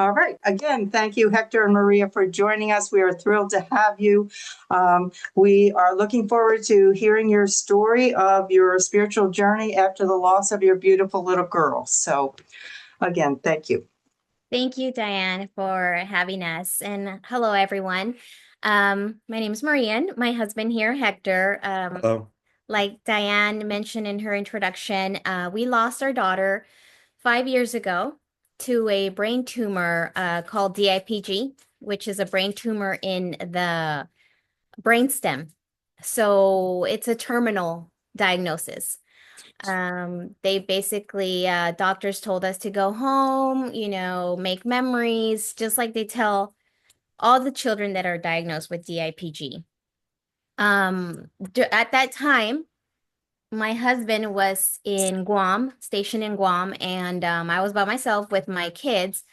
All right. Again, thank you, Hector and Maria, for joining us. We are thrilled to have you. We are looking forward to hearing your story of your spiritual journey after the loss of your beautiful little girl. So, again, thank you. Thank you, Diane, for having us. And hello, everyone. My name is Marian. My husband here, Hector. Hello. Like Diane mentioned in her introduction, we lost our daughter 5 years ago to a brain tumor called DIPG, which is a brain tumor in the brainstem. So it's a terminal diagnosis. They basically, doctors told us to go home, make memories, just like they tell all the children that are diagnosed with DIPG. At that time, my husband was in Guam, stationed in Guam, and I was by myself with my kids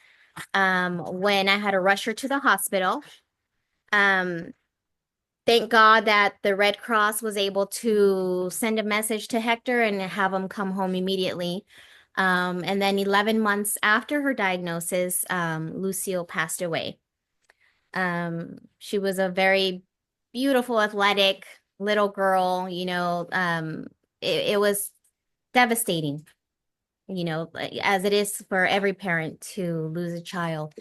when I had to rush her to the hospital. Um, Thank God that the Red Cross was able to send a message to Hector and have him come home immediately. And then 11 months after her diagnosis, Lucille passed away. She was a very beautiful, athletic little girl. It was devastating, as it is for every parent to lose a child.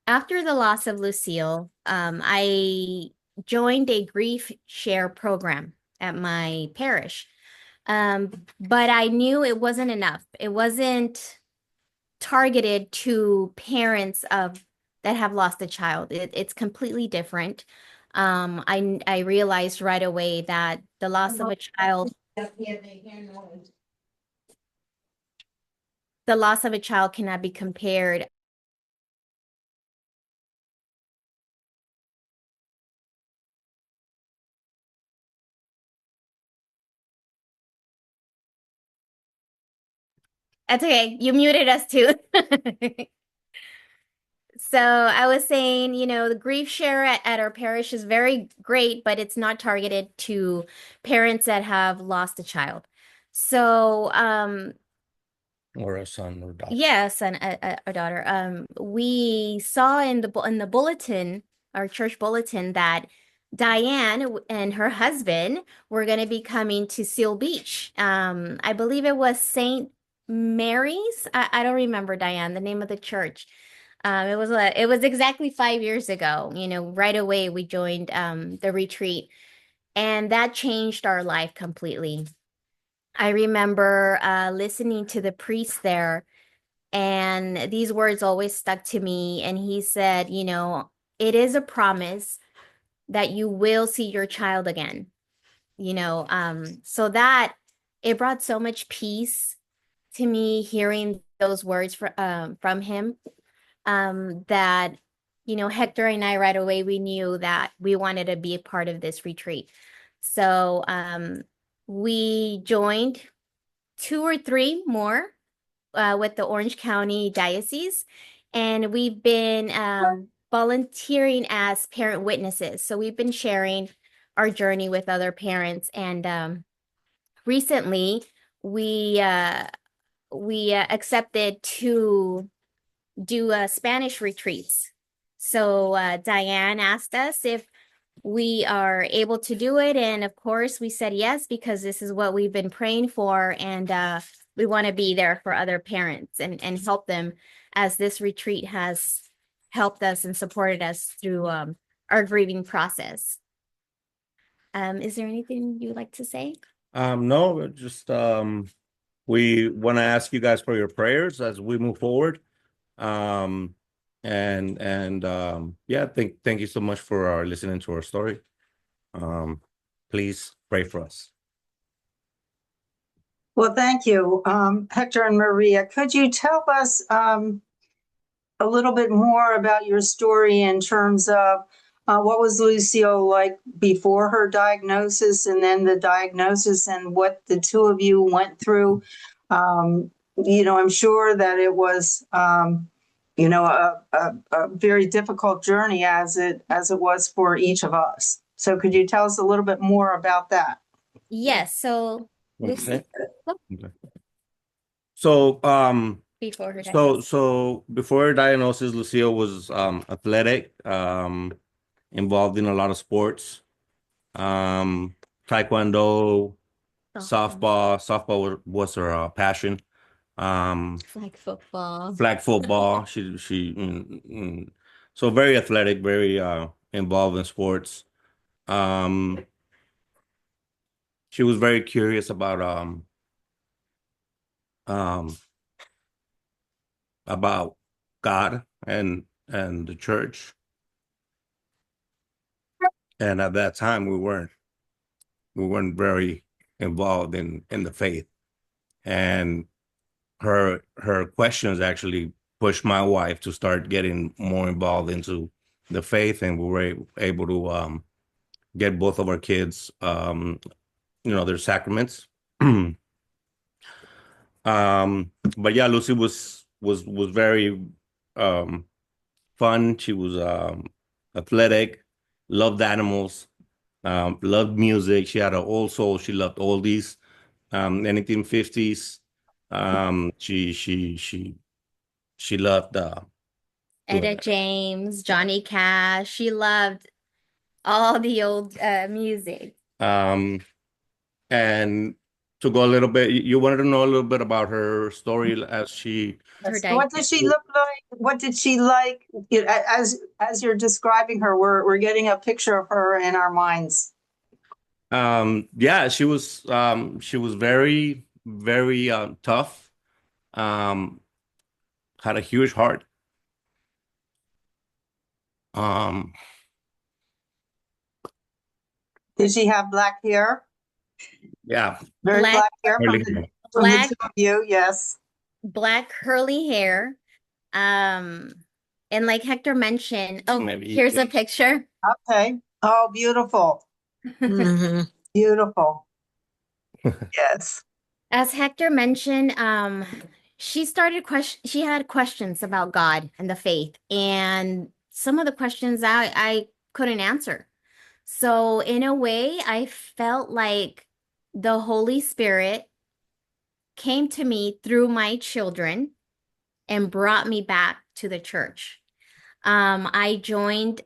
After the loss of Lucille, I joined a grief share program at my parish. But I knew it wasn't enough. It wasn't targeted to parents of that have lost a child. It's completely different. I realized right away that the loss of a child, the loss of a child cannot be compared. That's okay. You muted us too. So I was saying, the grief share at our parish is very great, but it's not targeted to parents that have lost a child. So, Or a son or daughter. yes, and a daughter. We saw in the bulletin, our church bulletin, that Diane and her husband were going to be coming to Seal Beach. I believe it was St. Mary's. I don't remember, Diane, the name of the church. It was exactly 5 years ago. Right away we joined the retreat, and that changed our life completely. I remember listening to the priest there, and these words always stuck to me. And he said, it is a promise that you will see your child again. So that it brought so much peace to me hearing those words from him, that, Hector and I right away, we knew that we wanted to be a part of this retreat. So we joined 2 or 3 more with the Orange County Diocese, and we've been volunteering as parent witnesses. So we've been sharing our journey with other parents, and recently we accepted to do Spanish retreats. So Diane asked us if we are able to do it. And of course, we said yes, because this is what we've been praying for. And we want to be there for other parents and help them, as this retreat has helped us and supported us through our grieving process. Is there anything you would like to say? No, just we want to ask you guys for your prayers as we move forward. Yeah, thank you so much for listening to our story. Please pray for us. Well, thank you, Hector and Maria. Could you tell us a little bit more about your story in terms of what was Lucille like before her diagnosis, and then the diagnosis, and what the two of you went through? I'm sure that it was, a very difficult journey, as it was for each of us. So could you tell us a little bit more about that? Yes. So Okay. So, before her So diagnosis. so before her diagnosis, Lucille was athletic, involved in a lot of sports, um, taekwondo, Softball, softball. Softball was her passion. Um, flag football. flag football. So very athletic, very involved in sports. Um, she was very curious um about God and the church. And at that time, we weren't very involved in the faith. And her questions actually pushed my wife to start getting more involved into the faith, and we were able to get both of our kids their sacraments. But yeah, Lucy was very um fun. She was athletic, loved animals, loved music. She had an old soul. She loved oldies, anything 50s. She loved Etta doing James, Johnny Cash. She loved all the old music. that. And to go a little bit, you wanted to know a little bit about her story as she. Her Yes. di What does she look like? What did she like? As you're describing her, we're getting a picture of her in our minds. Yeah, she was very, very tough. Um, had a huge heart. Um, Did she have black hair? yeah, Very black black hair from early. the black two of you, yes. black curly hair. Um, and like Hector mentioned, oh, Maybe you here's a can. picture. Okay. Oh, beautiful. Hmm. Beautiful. Yes. As Hector mentioned, she had questions about God and the faith, and some of the questions I couldn't answer. So in a way, I felt like the Holy Spirit came to me through my children and brought me back to the church. I joined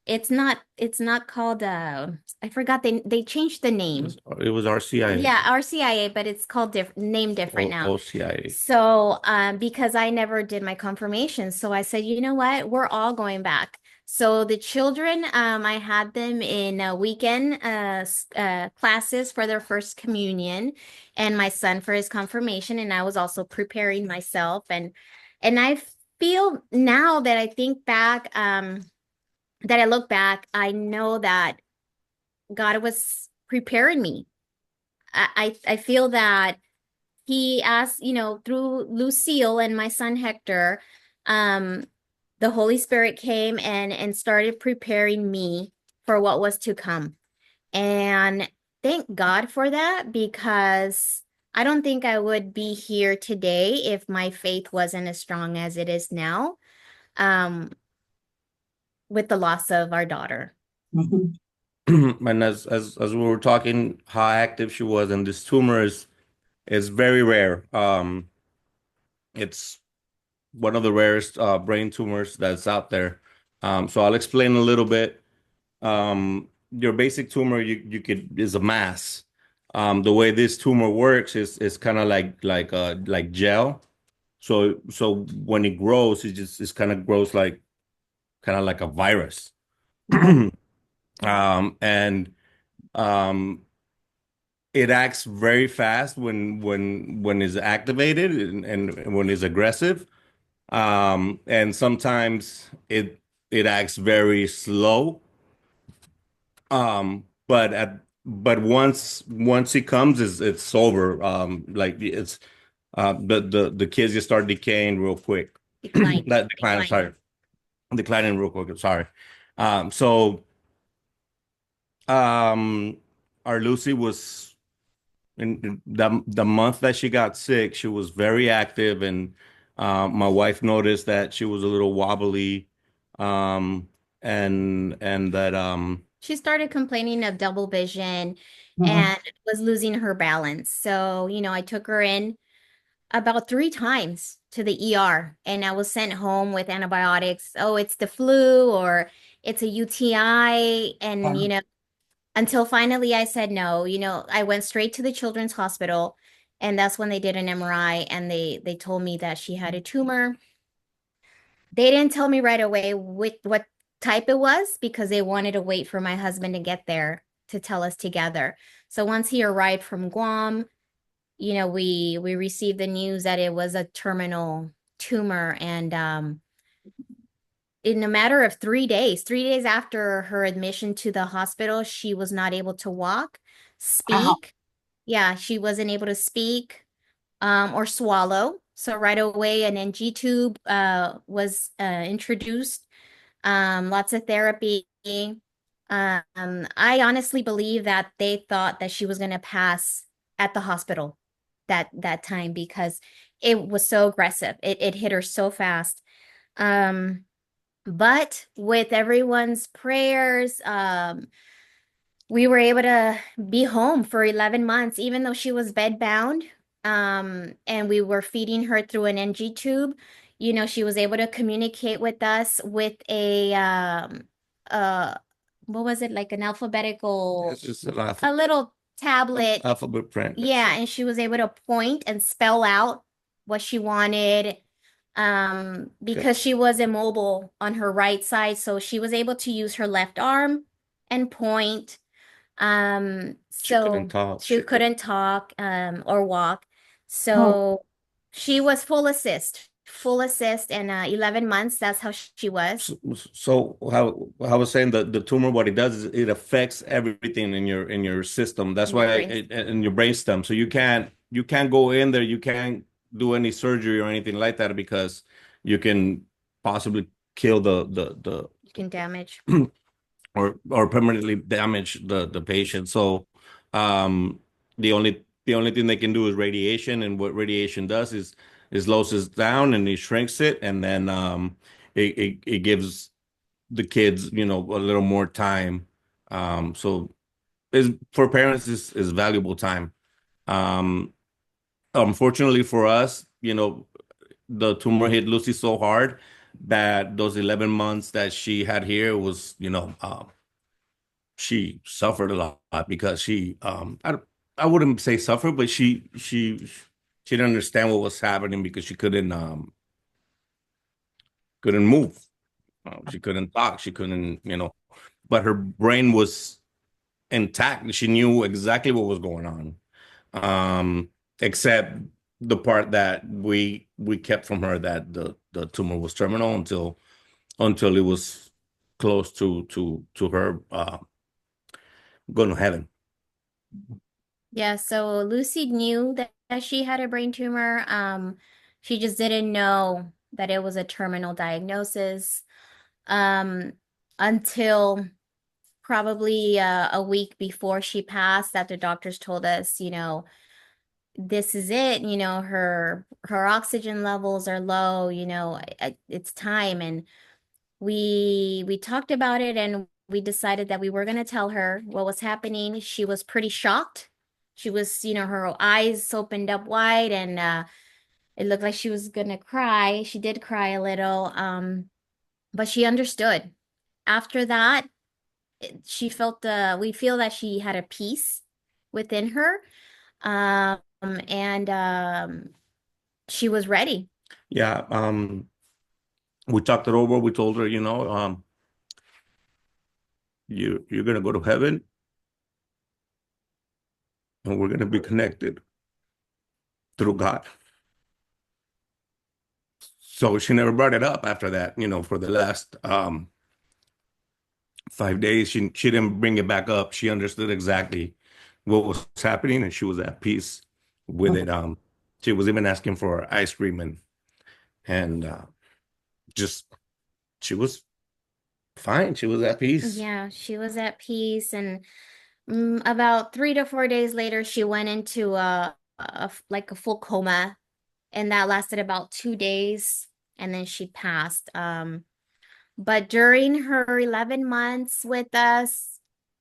it's not called I forgot they changed the It name. was, it was RCIA, Yeah, RCIA, but it's called name different now. OCIA. So, because I never did my confirmation, so I said, you know what, we're all going back. So the children, I had them in weekend classes for their first communion, and my son for his confirmation, and I was also preparing myself, and I feel now that I think back, that I look back, I know that God was preparing me. I feel that he asked, through Lucille and my son Hector, um, the Holy Spirit came and started preparing me for what was to come. And thank God for that, because I don't think I would be here today if my faith wasn't as strong as it is now, um, with the loss of our daughter. Mhm. And as we were talking, how active she was, and this tumor is very rare. It's one of the rarest brain tumors that's out there. So I'll explain a little bit. Your basic tumor, you could is a mass. The way this tumor works is kind of like gel. So when it grows, it kind of grows like a virus. And um, it acts very fast when it's activated, and when it's aggressive. And sometimes it acts very slow. But once it comes, it's over. Like it's the kids just start decaying real quick. Decline. Not declining, sorry, declining real quick. I'm sorry. So um, our Lucy was in the month that she got sick, she was very active, and my wife noticed that she was a little wobbly, um, and that She started complaining of double vision Mhm. and was losing her balance. So, I took her in. about 3 times to the ER, and I was sent home with antibiotics. Oh, it's the flu or it's a UTI. And, until finally I said no, I went straight to the children's hospital, and that's when they did an MRI, and they told me that she had a tumor. They didn't tell me right away what type it was because they wanted to wait for my husband to get there to tell us together. So once he arrived from Guam, we received the news that it was a terminal tumor, and in a matter of 3 days, 3 days after her admission to the hospital, she was not able to walk, Wow. speak. Yeah, she wasn't able to speak, or swallow. So right away, an NG tube was introduced. Lots of therapy. I honestly believe that they thought that she was going to pass at the hospital that time because it was so aggressive. It hit her so fast. Um, but with everyone's prayers, we were able to be home for 11 months, even though she was bedbound. And we were feeding her through an NG tube. She was able to communicate with us with uh, what was it, like an alphabetical, It's just a little tablet. alphabet print. Yeah, and she was able to point and spell out what she wanted, because she was immobile on her right side, so she was able to use her left arm and point. She couldn't So talk. she couldn't talk, or walk. Oh, So she was full assist, and 11 months, that's how she was. So how I was saying the tumor, what it does is it affects everything in your system. That's In your why brain. in your brainstem. So you can't go in there. You can't do any surgery or anything like that because you can possibly kill the You can damage. or permanently damage the patient. So um the only thing they can do is radiation, and what radiation does is slows it down and it shrinks it, and then it gives the kids a little more time. So is for parents is valuable time. Um Unfortunately for us, the tumor hit Lucy so hard that those 11 months that she had here was, she suffered a lot because I wouldn't say suffer, but she didn't understand what was happening because she couldn't move. She couldn't talk. She couldn't, but her brain was intact. She knew exactly what was going on. Except the part that we kept from her, that the tumor was terminal until it was close to her going to heaven. Yeah, so Lucy knew that she had a brain tumor. She just didn't know that it was a terminal diagnosis, um, until probably a week before she passed, that the doctors told us, this is it, her oxygen levels are low, it's time. And we talked about it, and we decided that we were going to tell her what was happening. She was pretty shocked. She was, her eyes opened up wide, and it looked like she was going to cry. She did cry a little, but she understood. After that, we feel that she had a peace within her, and she was ready. Yeah. We talked it over. We told her, you're gonna go to heaven, and we're gonna be connected through God. So she never brought it up after that. For the last 5 days, she didn't bring it back up. She understood exactly what was happening, and she was at peace with it. She was even asking for ice cream, and just she was fine. She was at peace. Yeah, she was at peace. And about 3 to 4 days later, she went into like a full coma, and that lasted about 2 days, and then she passed. But during her 11 months with us,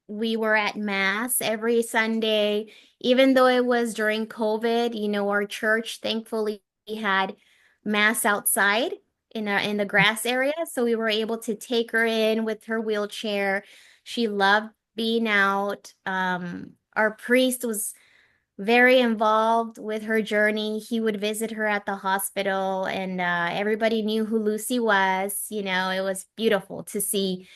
we were at Mass every Sunday, even though it was during COVID. Our church thankfully had Mass outside in the grass area, so we were able to take her in with her wheelchair. She loved being out. Our priest was very involved with her journey. He would visit her at the hospital, and everybody knew who Lucy was. It was beautiful to see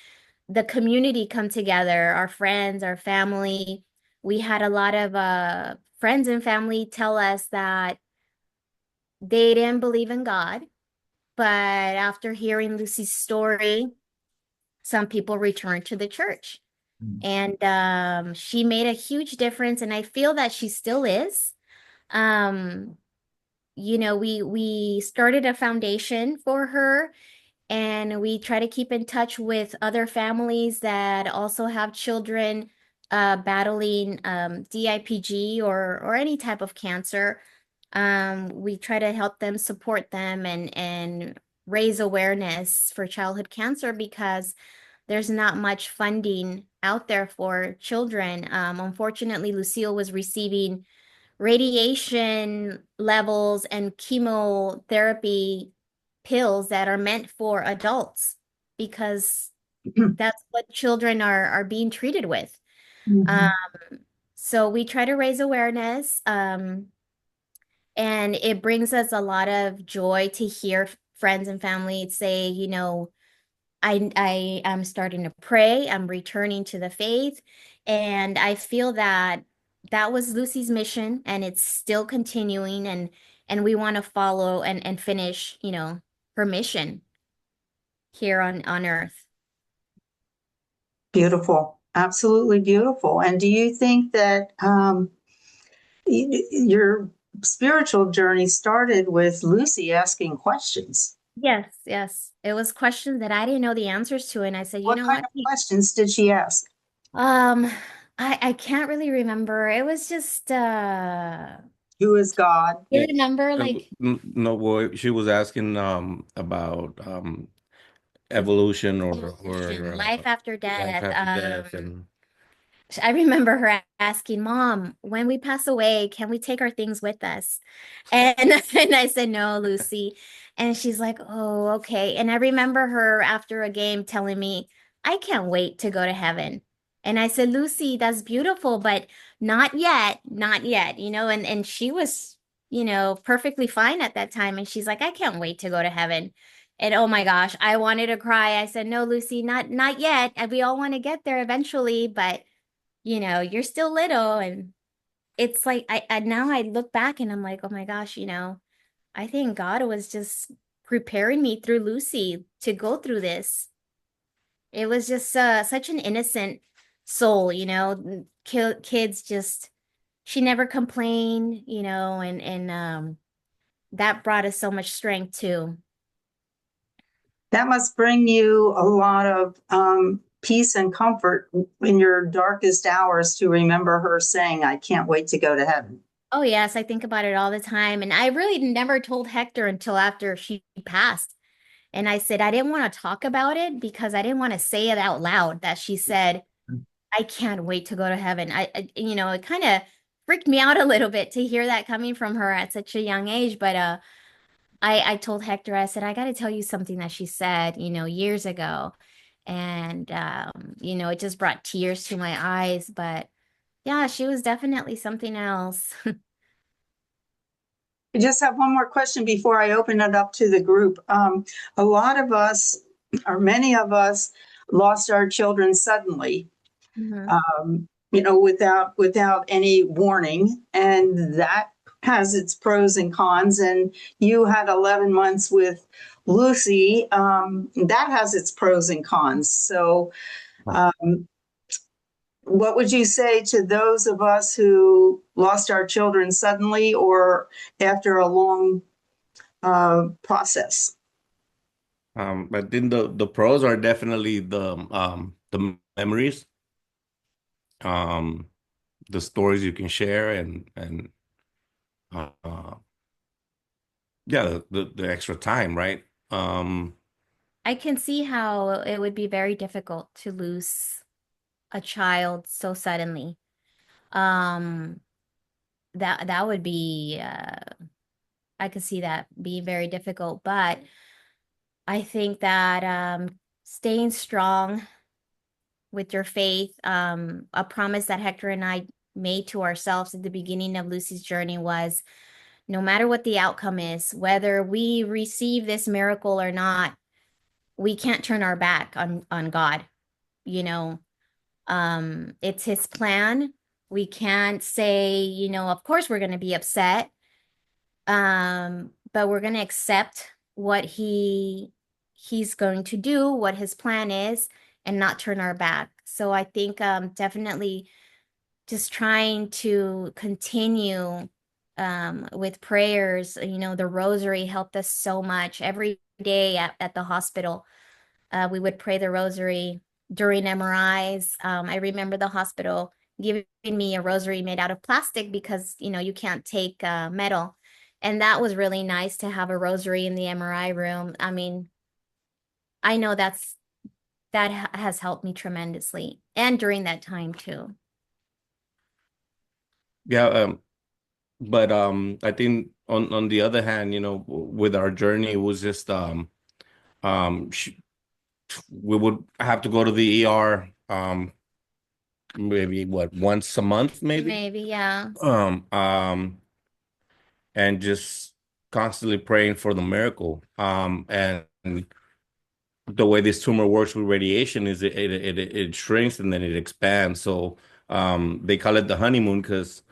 the community come together, our friends, our family. We had a lot of friends and family tell us that they didn't believe in God, but after hearing Lucy's story, some people returned to the church. And she made a huge difference, and I feel that she still is. Um, we started a foundation for her, and we try to keep in touch with other families that also have children battling DIPG or any type of cancer. We try to help them, support them, and raise awareness for childhood cancer because there's not much funding out there for children. Unfortunately, Lucille was receiving radiation levels and chemotherapy pills that are meant for adults because that's what children are being treated with. Um, Mhm. so we try to raise awareness, and it brings us a lot of joy to hear friends and family say, I am starting to pray. I'm returning to the faith. And I feel that that was Lucy's mission and it's still continuing and we want to follow and finish, her mission here on earth. Beautiful, absolutely beautiful. And do you think that your spiritual journey started with Lucy asking questions? Yes, yes. It was questions that I didn't know the answers to. And I said, you What know kind what? of questions did she ask? Um, I can't really remember. It was just Who is God? you Yeah. remember like No, boy, she was asking about evolution or life after life death. after death and I remember her asking, Mom, when we pass away, can we take our things with us? And, and I said, No, Lucy. And she's like, Oh, okay. And I remember her after a game telling me, I can't wait to go to heaven. And I said, Lucy, that's beautiful, but not yet, not yet, and she was, perfectly fine at that time. And she's like, I can't wait to go to heaven. And oh my gosh, I wanted to cry. I said, No, Lucy, not yet. And we all want to get there eventually, but you're still little and it's like I now I look back and I'm like, oh my gosh, I think God was just preparing me through Lucy to go through this. It was just such an innocent soul, kids just she never complained, and that brought us so much strength too. That must bring you a lot of peace and comfort in your darkest hours to remember her saying, I can't wait to go to heaven. Oh yes, I think about it all the time. And I really never told Hector until after she passed. And I said, I didn't want to talk about it because I didn't want to say it out loud that she said, I can't wait to go to heaven. It kind of freaked me out a little bit to hear that coming from her at such a young age. But I told Hector, I said, I got to tell you something that she said, years ago. And, it just brought tears to my eyes. But yeah, she was definitely something else. I just have one more question before I open it up to the group. A lot of us, or many of us, lost our children suddenly, Mhm. without any warning, and that has its pros and cons. And you had 11 months with Lucy, that has its pros and cons. So, um, what would you say to those of us who lost our children suddenly or after a long process? I think the pros are definitely the memories, um, the stories you can share and uh, yeah, the extra time, right? I can see how it would be very difficult to lose a child so suddenly. Um, that would be I could see that being very difficult, but I think that staying strong with your faith, a promise that Hector and I made to ourselves at the beginning of Lucy's journey was no matter what the outcome is, whether we receive this miracle or not, we can't turn our back on God. You know, it's his plan. We can't say, of course we're going to be upset, but we're going to accept what he's going to do, what his plan is, and not turn our back. So I think definitely just trying to continue with prayers. The rosary helped us so much every day at the hospital. We would pray the rosary during MRIs. I remember the hospital giving me a rosary made out of plastic because, you can't take metal. And that was really nice to have a rosary in the MRI room. I mean, I know that has helped me tremendously and during that time too. Yeah, but I think on the other hand, with our journey, it was just sh we would have to go to the ER maybe what once a month maybe Maybe, yeah. um um and just constantly praying for the miracle. And the way this tumor works with radiation is it shrinks and then it expands. So they call it the honeymoon because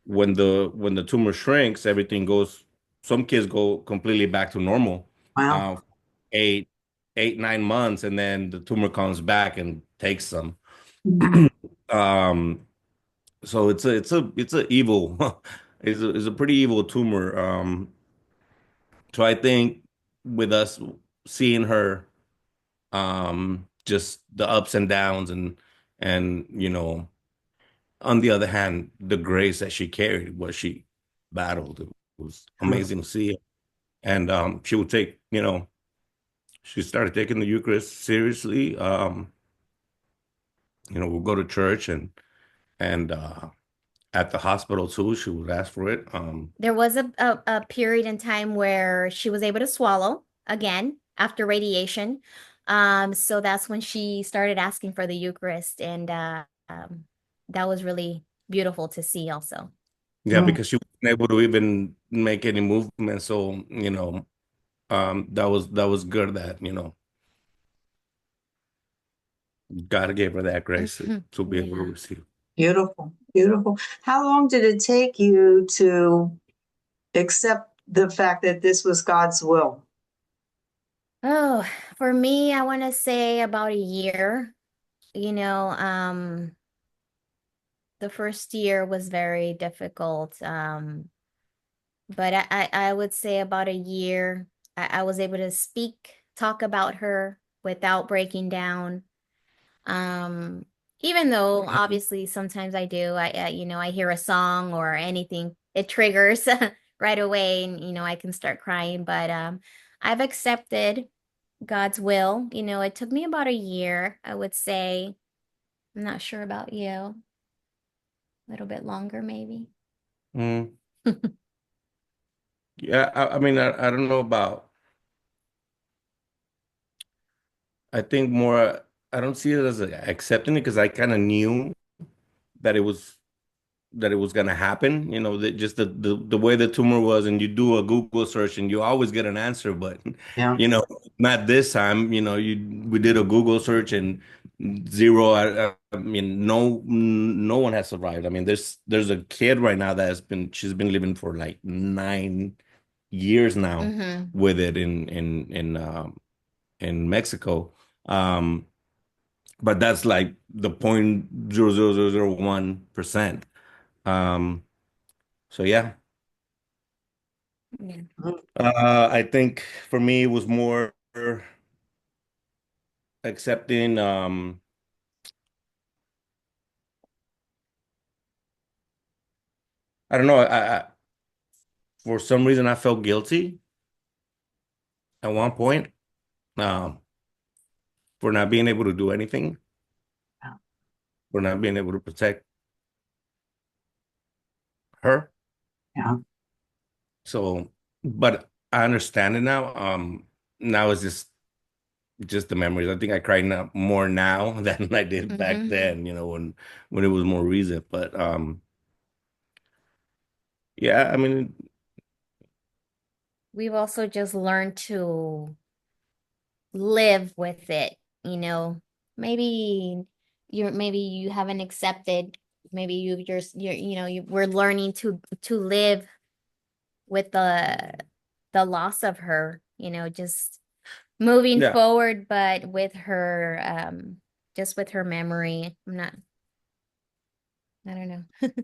when the tumor shrinks, everything goes. Some kids go completely back to normal, Wow. uh, eight, 9 months, and then the tumor comes back and takes them. Mhm. Um, so it's a evil, it's a pretty evil tumor. So I think with us seeing her, just the ups and downs and on the other hand, the grace that she carried, what she battled, it was amazing to see. And she would take, she started taking the Eucharist seriously. We'll go to church and at the hospital too, she would ask for it. There was a period in time where she was able to swallow again after radiation. So that's when she started asking for the Eucharist, and that was really beautiful to see also. Yeah, Mm. because she wasn't able to even make any movement. So, that was good that, God gave her that grace to be able to Yeah. receive. Beautiful, beautiful. How long did it take you to accept the fact that this was God's will? Oh, for me, I want to say about a year. You know, the first year was very difficult. But I would say about a year, I was able to talk about her without breaking down. Um, Even though obviously sometimes I do, I hear a song or anything, it triggers right away, and I can start crying. But I've accepted God's will. It took me about a year, I would say. I'm not sure about you. A little bit longer, maybe. Mm. Yeah, I mean, I don't know about, I think more, I don't see it as accepting it because I kind of knew that it was that it was gonna happen. That just the way the tumor was, and you do a Google search and you always get an answer, but Yeah. you know, not this time. We did a Google search and zero. I mean, no one has survived. I mean, there's a kid right now she's been living for like 9 years now Mm-hmm. with it in Mexico. Um, but that's like the 0.00001%. Um, so yeah, Yeah. Mm. I think for me it was more accepting. I don't know. For some reason I felt guilty at one point, um, for not being able to do anything. for not being able to protect her. Yeah. So, but I understand it now. Now it's just the memories. I think I cry now more now than I did back Hmm. then, when it was more recent. But yeah, I mean, We've also just learned to live with it, you know. Maybe you haven't accepted, maybe we're learning to live with the loss of her, just moving yeah, forward, but with her just with her memory. I don't know. It's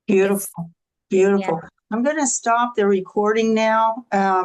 Beautiful. yeah. Beautiful. I'm going to stop the recording now.